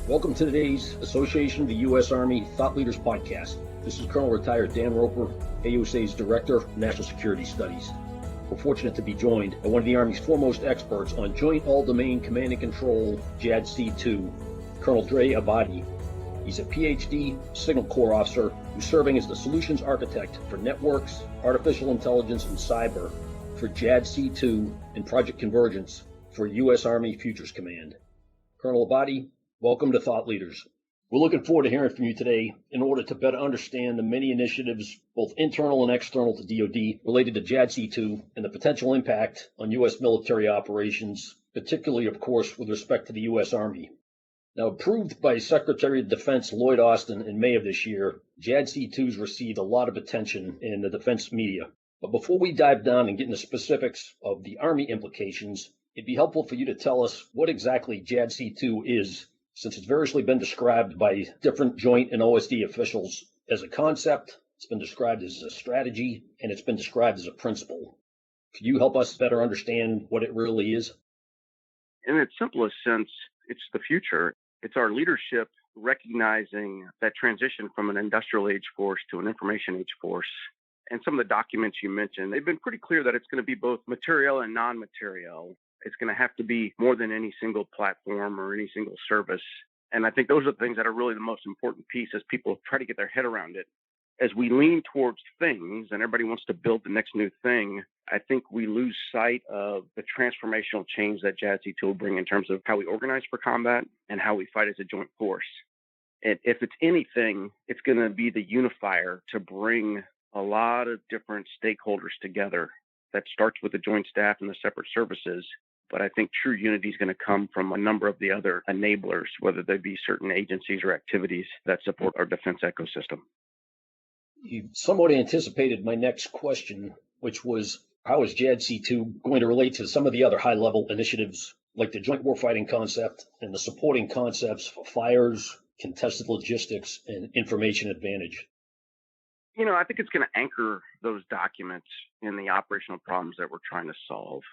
Welcome to today's Association of the U.S. Army Thought Leaders Podcast. This is Colonel Retired Dan Roper, AUSA's Director of National Security Studies. We're fortunate to be joined by one of the Army's foremost experts on Joint All-Domain Command and Control, JADC2, Colonel Andre Abadie. He's a PhD Signal Corps officer who's serving as the solutions architect for networks, artificial intelligence, and cyber for JADC2 and Project Convergence for U.S. Army Futures Command. Colonel Abadie, welcome to Thought Leaders. We're looking forward to hearing from you today in order to better understand the many initiatives, both internal and external to DoD, related to JADC2 and the potential impact on U.S. military operations, particularly, of course, with respect to the U.S. Army. Now, approved by Secretary of Defense Lloyd in May of this year, JADC2 has received a lot of attention in the defense media. But before we dive down and get into specifics of the Army implications, it'd be helpful for you to tell us what exactly JADC2 is, since it's variously been described by different joint and OSD officials as a concept, it's been described as a strategy, and it's been described as a principle. Could you help us better understand what it really is? In its simplest sense, it's the future. It's our leadership recognizing that transition from an industrial age force to an information age force. And some of the documents you mentioned, they've been pretty clear that it's going to be both material and non-material. It's going to have to be more than any single platform or any single service. And I think those are the things that are really the most important piece as people try to get their head around it. As we lean towards things and everybody wants to build the next new thing, I think we lose sight of the transformational change that JADC2 will bring in terms of how we organize for combat and how we fight as a joint force. And if it's anything, it's going to be the unifier to bring a lot of different stakeholders together. That starts with the joint staff and the separate services. But I think true unity is going to come from a number of the other enablers, whether they be certain agencies or activities that support our defense ecosystem. You somewhat anticipated my next question, which was, how is JADC2 going to relate to some of the other high-level initiatives, like the joint warfighting concept and the supporting concepts for fires, contested logistics, and information advantage? I think it's going to anchor those documents in the operational problems that we're trying to solve.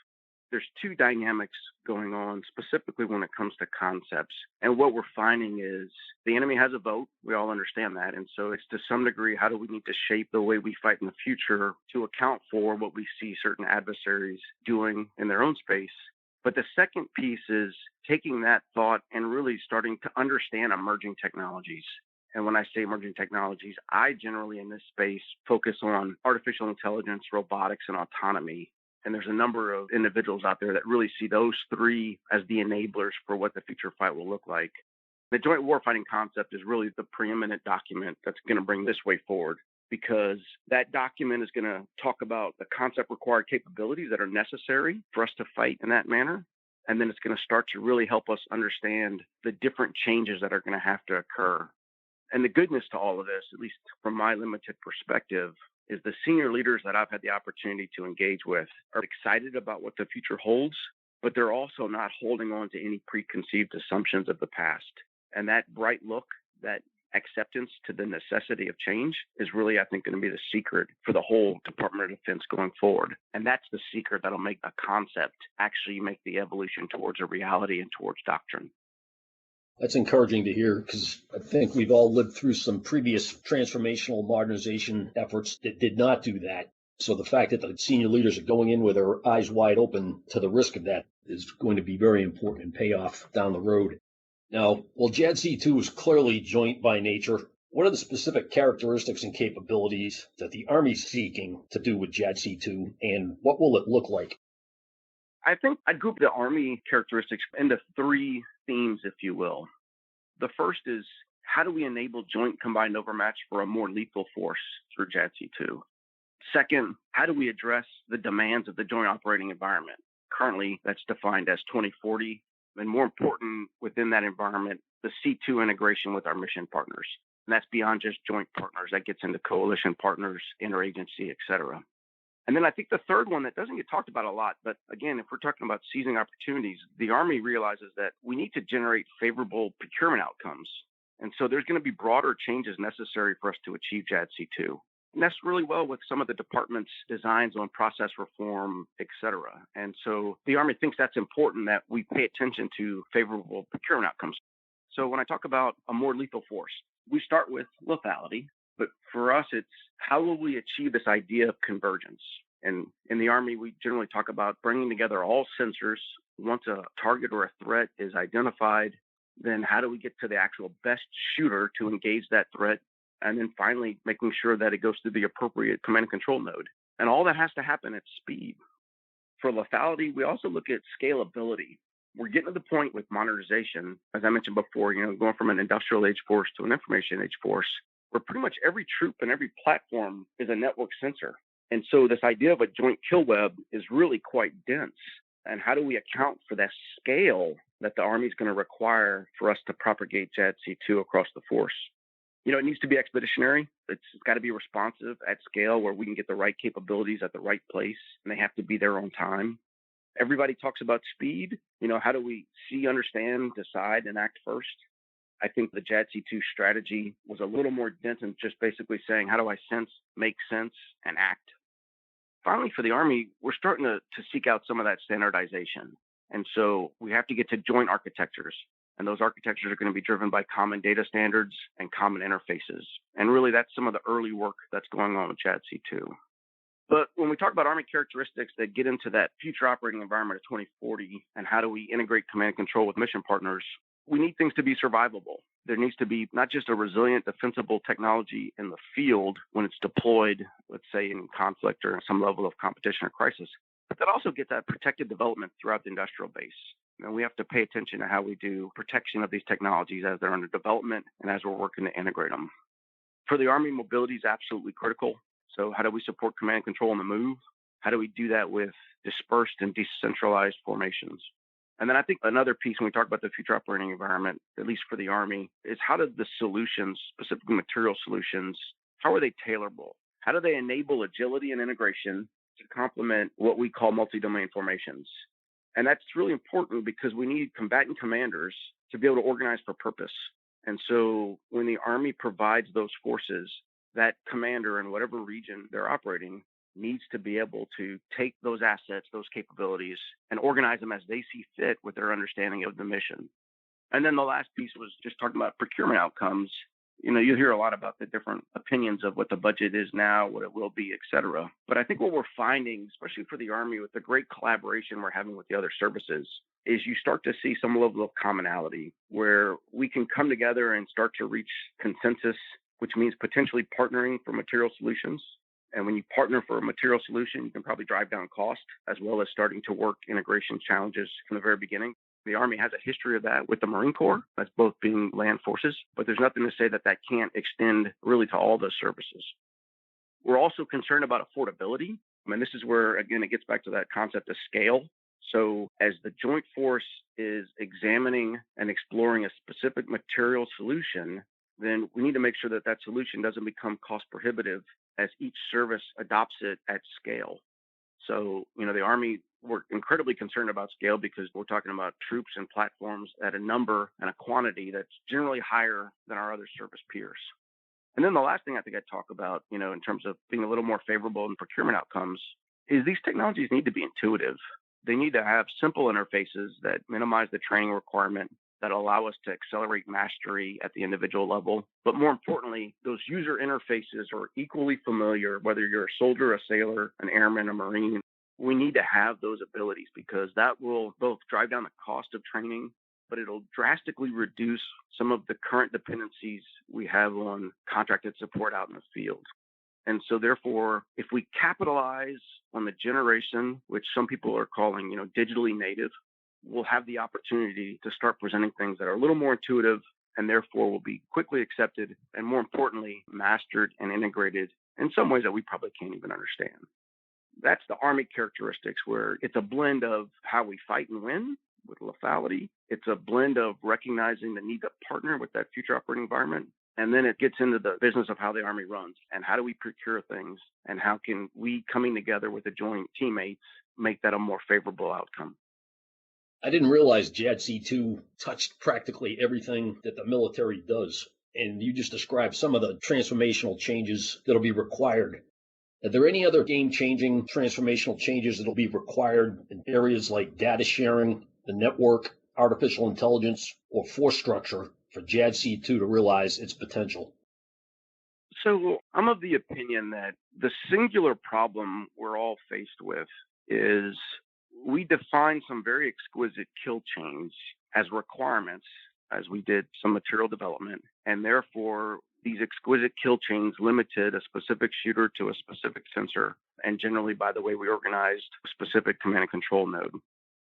There's two dynamics going on specifically when it comes to concepts. And what we're finding is the enemy has a vote. We all understand that. And so it's to some degree, how do we need to shape the way we fight in the future to account for what we see certain adversaries doing in their own space. But the second piece is taking that thought and really starting to understand emerging technologies. And when I say emerging technologies, I generally in this space focus on artificial intelligence, robotics, and autonomy. And there's a number of individuals out there that really see those three as the enablers for what the future fight will look like. The joint warfighting concept is really the preeminent document that's going to bring this way forward, because that document is going to talk about the concept required capabilities that are necessary for us to fight in that manner. And then it's going to start to really help us understand the different changes that are going to have to occur. And the goodness to all of this, at least from my limited perspective, is the senior leaders that I've had the opportunity to engage with are excited about what the future holds, but they're also not holding on to any preconceived assumptions of the past. And that bright look, that acceptance to the necessity of change is really, I think, going to be the secret for the whole Department of Defense going forward. And that's the secret that'll make a concept actually make the evolution towards a reality and towards doctrine. That's encouraging to hear, because I think we've all lived through some previous transformational modernization efforts that did not do that. So the fact that the senior leaders are going in with their eyes wide open to the risk of that is going to be very important and pay off down the road. Now, while JADC2 is clearly joint by nature, what are the specific characteristics and capabilities that the Army's seeking to do with JADC2, and what will it look like? I think I'd group the Army characteristics into three themes, if you will. The first is, how do we enable joint combined overmatch for a more lethal force through JADC2? Second, how do we address the demands of the joint operating environment? Currently, that's defined as 2040. And more important, within that environment, the C2 integration with our mission partners. And that's beyond just joint partners. That gets into coalition partners, interagency, et cetera. And then I think the third one that doesn't get talked about a lot, but again, if we're talking about seizing opportunities, the Army realizes that we need to generate favorable procurement outcomes. And so there's going to be broader changes necessary for us to achieve JADC2. And that's really well with some of the department's designs on process reform, et cetera. And so the Army thinks that's important, that we pay attention to favorable procurement outcomes. So when I talk about a more lethal force, we start with lethality, but for us, it's how will we achieve this idea of convergence? And in the Army, we generally talk about bringing together all sensors. Once a target or a threat is identified, then how do we get to the actual best shooter to engage that threat? And then finally, making sure that it goes through the appropriate command and control node. And all that has to happen at speed. For lethality, we also look at scalability. We're getting to the point with modernization, as I mentioned before, going from an industrial age force to an information age force, where pretty much every troop and every platform is a network sensor. And so this idea of a joint kill web is really quite dense. And how do we account for that scale that the Army is going to require for us to propagate JADC2 across the force? It needs to be expeditionary. It's got to be responsive at scale where we can get the right capabilities at the right place, and they have to be there on time. Everybody talks about speed. How do we see, understand, decide, and act first? I think the JADC2 strategy was a little more dense than just basically saying, how do I sense, make sense, and act? Finally, for the Army, we're starting to seek out some of that standardization. And so we have to get to joint architectures. And those architectures are going to be driven by common data standards and common interfaces. And really, that's some of the early work that's going on with JADC2. But when we talk about Army characteristics that get into that future operating environment of 2040 and how do we integrate command and control with mission partners, we need things to be survivable. There needs to be not just a resilient, defensible technology in the field when it's deployed, let's say in conflict or some level of competition or crisis, but that also gets that protected development throughout the industrial base. And we have to pay attention to how we do protection of these technologies as they're under development and as we're working to integrate them. For the Army, mobility is absolutely critical. So how do we support command and control on the move? How do we do that with dispersed and decentralized formations? And then I think another piece when we talk about the future operating environment, at least for the Army, is how do the solutions, specifically material solutions, how are they tailorable? How do they enable agility and integration to complement what we call multi-domain formations? And that's really important because we need combatant commanders to be able to organize for purpose. And so when the Army provides those forces, that commander in whatever region they're operating needs to be able to take those assets, those capabilities, and organize them as they see fit with their understanding of the mission. And then the last piece was just talking about procurement outcomes. You hear a lot about the different opinions of what the budget is now, what it will be, et cetera. But I think what we're finding, especially for the Army, with the great collaboration we're having with the other services, is you start to see some level of commonality where we can come together and start to reach consensus, which means potentially partnering for material solutions. And when you partner for a material solution, you can probably drive down cost as well as starting to work integration challenges from the very beginning. The Army has a history of that with the Marine Corps. That's both being land forces, but there's nothing to say that that can't extend really to all those services. We're also concerned about affordability. This is where, again, it gets back to that concept of scale. So as the joint force is examining and exploring a specific material solution, then we need to make sure that that solution doesn't become cost prohibitive as each service adopts it at scale. So, the Army, we're incredibly concerned about scale because we're talking about troops and platforms at a number and a quantity that's generally higher than our other service peers. And then the last thing I think I'd talk about, in terms of being a little more favorable in procurement outcomes, is these technologies need to be intuitive. They need to have simple interfaces that minimize the training requirement, that allow us to accelerate mastery at the individual level. But more importantly, those user interfaces are equally familiar, whether you're a soldier, a sailor, an airman, a Marine. We need to have those abilities because that will both drive down the cost of training, but it'll drastically reduce some of the current dependencies we have on contracted support out in the field. And so therefore, if we capitalize on the generation, which some people are calling, digitally native, we'll have the opportunity to start presenting things that are a little more intuitive and therefore will be quickly accepted and, more importantly, mastered and integrated in some ways that we probably can't even understand. That's the Army characteristics, where it's a blend of how we fight and win with lethality. It's a blend of recognizing the need to partner with that future operating environment. And then it gets into the business of how the Army runs and how do we procure things and how can we, coming together with the joint teammates, make that a more favorable outcome. I didn't realize JADC2 touched practically everything that the military does. And you just described some of the transformational changes that'll be required. Are there any other game-changing transformational changes that'll be required in areas like data sharing, the network, artificial intelligence, or force structure for for JADC2 to realize its potential? So I'm of the opinion that the singular problem we're all faced with is we define some very exquisite kill chains as requirements as we did some material development, and therefore these exquisite kill chains limited a specific shooter to a specific sensor, and generally by the way we organized a specific command and control node.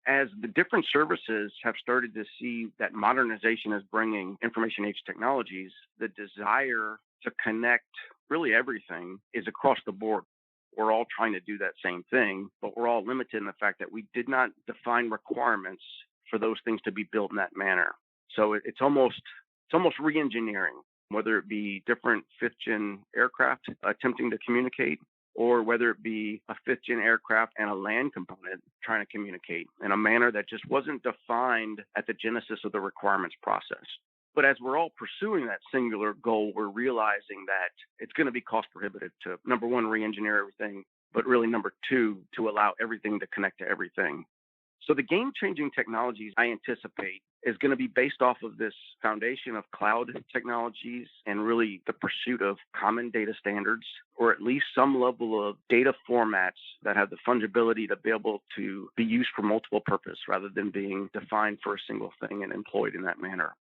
As the different services have started to see that modernization is bringing information age technologies, the desire to connect really everything is across the board. We're all trying to do that same thing, but we're all limited in the fact that we did not define requirements for those things to be built in that manner. So it's almost re-engineering, whether it be different fifth-gen aircraft attempting to communicate, or whether it be a fifth-gen aircraft and a land component trying to communicate in a manner that just wasn't defined at the genesis of the requirements process. But as we're all pursuing that singular goal, we're realizing that it's going to be cost prohibitive to, number one, re-engineer everything, but really, number two, to allow everything to connect to everything. So the game-changing technologies I anticipate is going to be based off of this foundation of cloud technologies and really the pursuit of common data standards, or at least some level of data formats that have the fungibility to be able to be used for multiple purpose rather than being defined for a single thing and employed in that manner.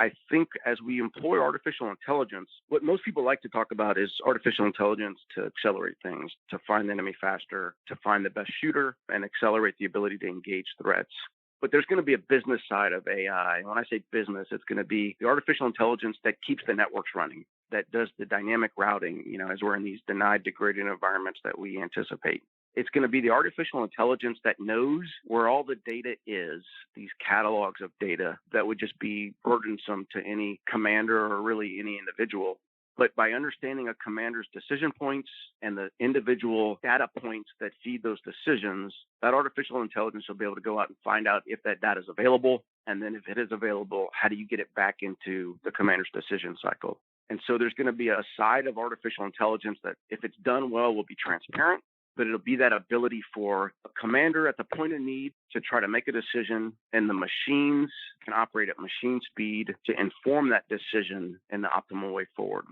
I think as we employ artificial intelligence, what most people like to talk about is artificial intelligence to accelerate things, to find the enemy faster, to find the best shooter, and accelerate the ability to engage threats. But there's going to be a business side of AI. When I say business, it's going to be the artificial intelligence that keeps the networks running, that does the dynamic routing, as we're in these denied, degraded environments that we anticipate. It's going to be the artificial intelligence that knows where all the data is, these catalogs of data that would just be burdensome to any commander or really any individual. But by understanding a commander's decision points and the individual data points that feed those decisions, that artificial intelligence will be able to go out and find out if that data is available. And then if it is available, how do you get it back into the commander's decision cycle? And so there's going to be a side of artificial intelligence that, if it's done well, will be transparent. But it'll be that ability for a commander at the point of need to try to make a decision, and the machines can operate at machine speed to inform that decision in the optimal way forward.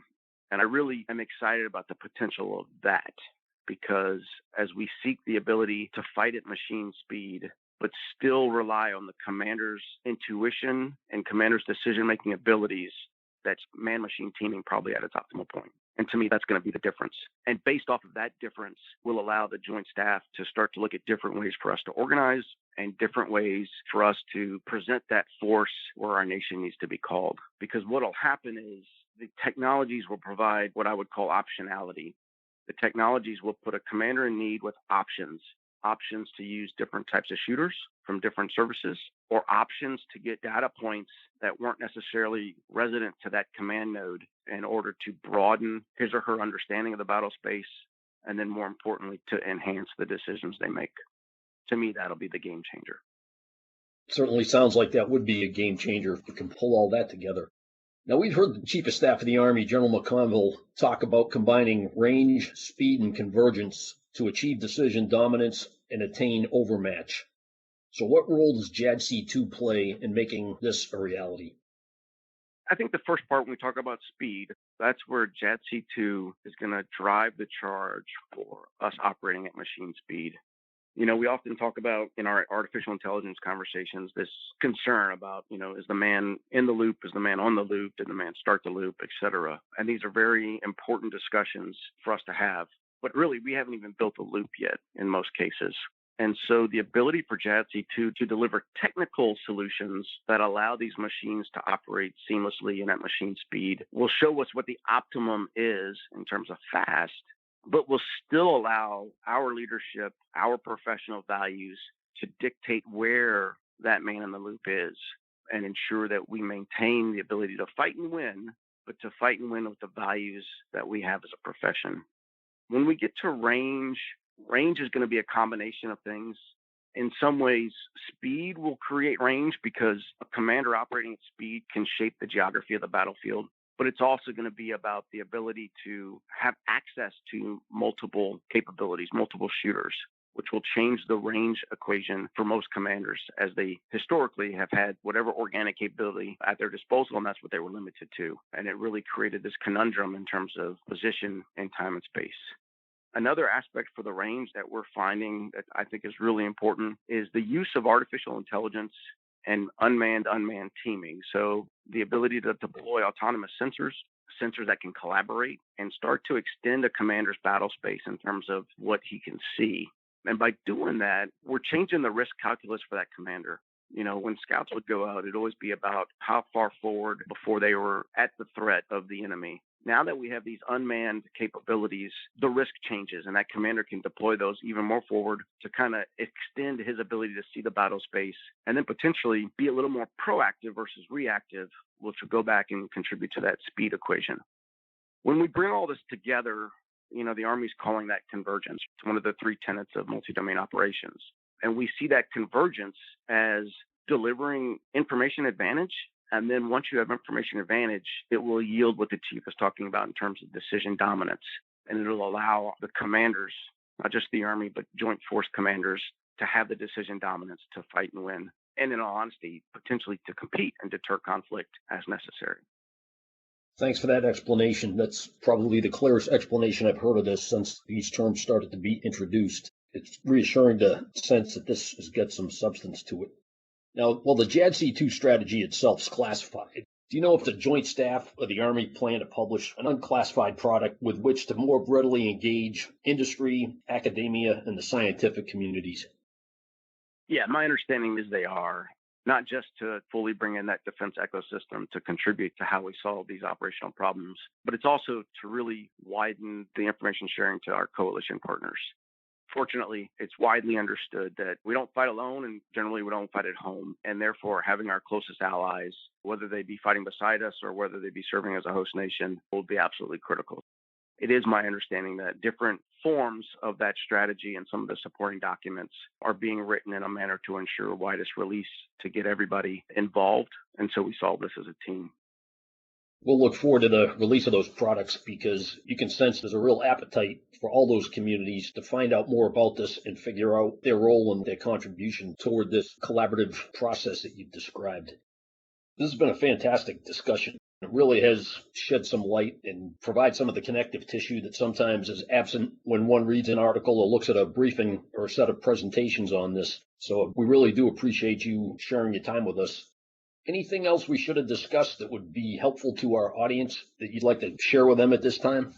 And I really am excited about the potential of that, because as we seek the ability to fight at machine speed, but still rely on the commander's intuition and commander's decision-making abilities, that's man-machine teaming probably at its optimal point. And to me, that's going to be the difference. And based off of that difference will allow the Joint Staff to start to look at different ways for us to organize and different ways for us to present that force where our nation needs to be called. Because what will happen is the technologies will provide what I would call optionality. The technologies will put a commander in need with options to use different types of shooters from different services, or options to get data points that weren't necessarily resident to that command node in order to broaden his or her understanding of the battle space, and then more importantly, to enhance the decisions they make. To me, that'll be the game changer. Certainly sounds like that would be a game changer if you can pull all that together. Now, we've heard the Chief of Staff of the Army, General McConville, talk about combining range, speed, and convergence to achieve decision dominance and attain overmatch. So what role does JADC2 play in making this a reality? I think the first part, when we talk about speed, that's where JADC2 is going to drive the charge for us operating at machine speed. We often talk about in our artificial intelligence conversations this concern about, is the man in the loop? Is the man on the loop? Did the man start the loop, et cetera? And these are very important discussions for us to have. But really, we haven't even built a loop yet in most cases. And so the ability for JADC2 to deliver technical solutions that allow these machines to operate seamlessly and at machine speed will show us what the optimum is in terms of fast, but will still allow our leadership, our professional values to dictate where that man in the loop is, and ensure that we maintain the ability to fight and win, but to fight and win with the values that we have as a profession. When we get to range is going to be a combination of things. In some ways, speed will create range because a commander operating at speed can shape the geography of the battlefield. But it's also going to be about the ability to have access to multiple capabilities, multiple shooters, which will change the range equation for most commanders, as they historically have had whatever organic capability at their disposal, and that's what they were limited to. And it really created this conundrum in terms of position in time and space. Another aspect for the range that we're finding that I think is really important is the use of artificial intelligence and unmanned teaming. So the ability to deploy autonomous sensors that can collaborate and start to extend a commander's battle space in terms of what he can see. And by doing that, we're changing the risk calculus for that commander. When scouts would go out, it'd always be about how far forward before they were at the threat of the enemy. Now that we have these unmanned capabilities, the risk changes, and that commander can deploy those even more forward to kind of extend his ability to see the battle space, and then potentially be a little more proactive versus reactive, which will go back and contribute to that speed equation. When we bring all this together, the Army's calling that convergence. It's one of the three tenets of multi-domain operations. And we see that convergence as delivering information advantage. And then once you have information advantage, it will yield what the chief is talking about in terms of decision dominance. And it'll allow the commanders, not just the Army, but joint force commanders, to have the decision dominance to fight and win. And in all honesty, potentially to compete and deter conflict as necessary. Thanks for that explanation. That's probably the clearest explanation I've heard of this since these terms started to be introduced. It's reassuring to sense that this has got some substance to it. Now, while the JADC2 strategy itself is classified, do you know if the Joint Staff of the Army plan to publish an unclassified product with which to more readily engage industry, academia, and the scientific communities? Yeah, my understanding is they are. Not just to fully bring in that defense ecosystem to contribute to how we solve these operational problems, but it's also to really widen the information sharing to our coalition partners. Fortunately, it's widely understood that we don't fight alone, and generally we don't fight at home. And therefore, having our closest allies, whether they be fighting beside us or whether they be serving as a host nation, will be absolutely critical. It is my understanding that different forms of that strategy and some of the supporting documents are being written in a manner to ensure widest release to get everybody involved. And so we solve this as a team. We'll look forward to the release of those products because you can sense there's a real appetite for all those communities to find out more about this and figure out their role and their contribution toward this collaborative process that you've described. This has been a fantastic discussion. It really has shed some light and provides some of the connective tissue that sometimes is absent when one reads an article or looks at a briefing or a set of presentations on this. So we really do appreciate you sharing your time with us. Anything else we should have discussed that would be helpful to our audience that you'd like to share with them at this time?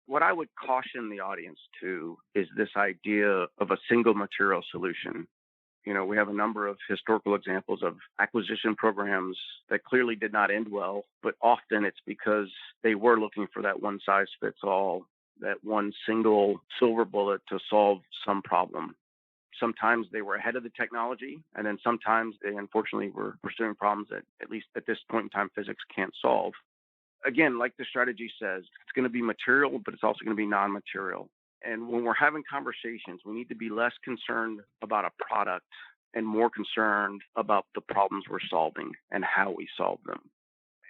What I would caution the audience to is this idea of a single material solution. We have a number of historical examples of acquisition programs that clearly did not end well, but often it's because they were looking for that one size fits all, that one single silver bullet to solve some problem. Sometimes they were ahead of the technology, and then sometimes they unfortunately were pursuing problems that, at least at this point in time, physics can't solve. Again, like the strategy says, it's going to be material, but it's also going to be non-material. And when we're having conversations, we need to be less concerned about a product and more concerned about the problems we're solving and how we solve them.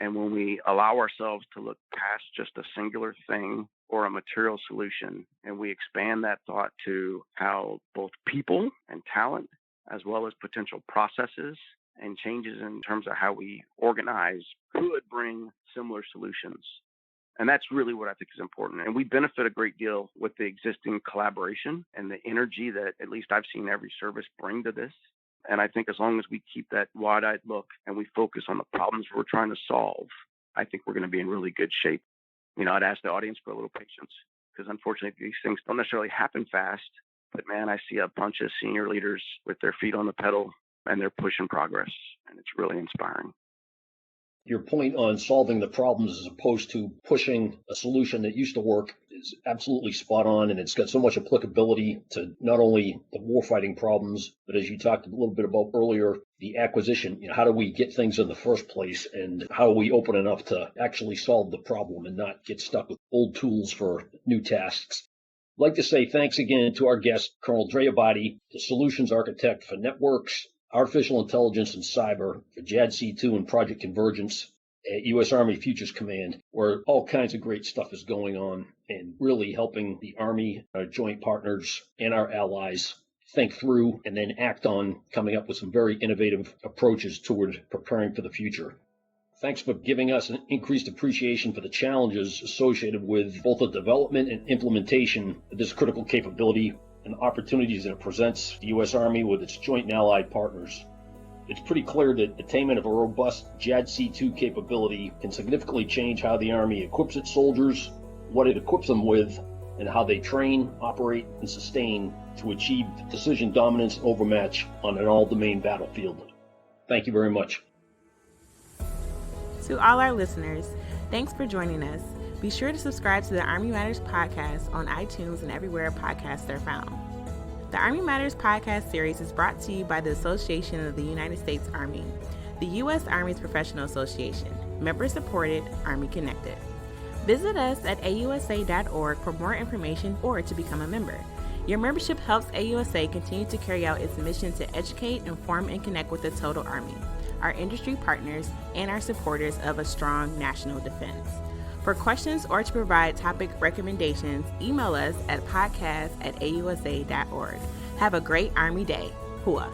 And when we allow ourselves to look past just a singular thing or a material solution, and we expand that thought to how both people and talent, as well as potential processes and changes in terms of how we organize, could bring similar solutions. And that's really what I think is important. And we benefit a great deal with the existing collaboration and the energy that at least I've seen every service bring to this. And I think as long as we keep that wide-eyed look and we focus on the problems we're trying to solve, I think we're going to be in really good shape. I'd ask the audience for a little patience because unfortunately these things don't necessarily happen fast. But man, I see a bunch of senior leaders with their feet on the pedal and they're pushing progress. And it's really inspiring. Your point on solving the problems as opposed to pushing a solution that used to work is absolutely spot on, and it's got so much applicability to not only the warfighting problems, but as you talked a little bit about earlier, the acquisition. How do we get things in the first place, and how are we open enough to actually solve the problem and not get stuck with old tools for new tasks? I'd like to say thanks again to our guest, Colonel Andre Abadie, the Solutions Architect for Networks, Artificial Intelligence and Cyber for JADC2 and Project Convergence. at U.S. Army Futures Command, where all kinds of great stuff is going on and really helping the Army, our joint partners, and our allies think through and then act on coming up with some very innovative approaches toward preparing for the future. Thanks for giving us an increased appreciation for the challenges associated with both the development and implementation of this critical capability and the opportunities that it presents the U.S. Army with its joint and allied partners. It's pretty clear that attainment of a robust JADC2 capability can significantly change how the Army equips its soldiers, what it equips them with, and how they train, operate, and sustain to achieve decision dominance and overmatch on an all-domain battlefield. Thank you very much. To all our listeners, thanks for joining us. Be sure to subscribe to the Army Matters podcast on iTunes and everywhere podcasts are found. The Army Matters podcast series is brought to you by the Association of the United States Army, the U.S. Army's professional association, member-supported, Army Connected. Visit us at AUSA.org for more information or to become a member. Your membership helps AUSA continue to carry out its mission to educate, inform, and connect with the total Army, our industry partners, and our supporters of a strong national defense. For questions or to provide topic recommendations, email us at podcast@ausa.org. Have a great Army Day. Hua.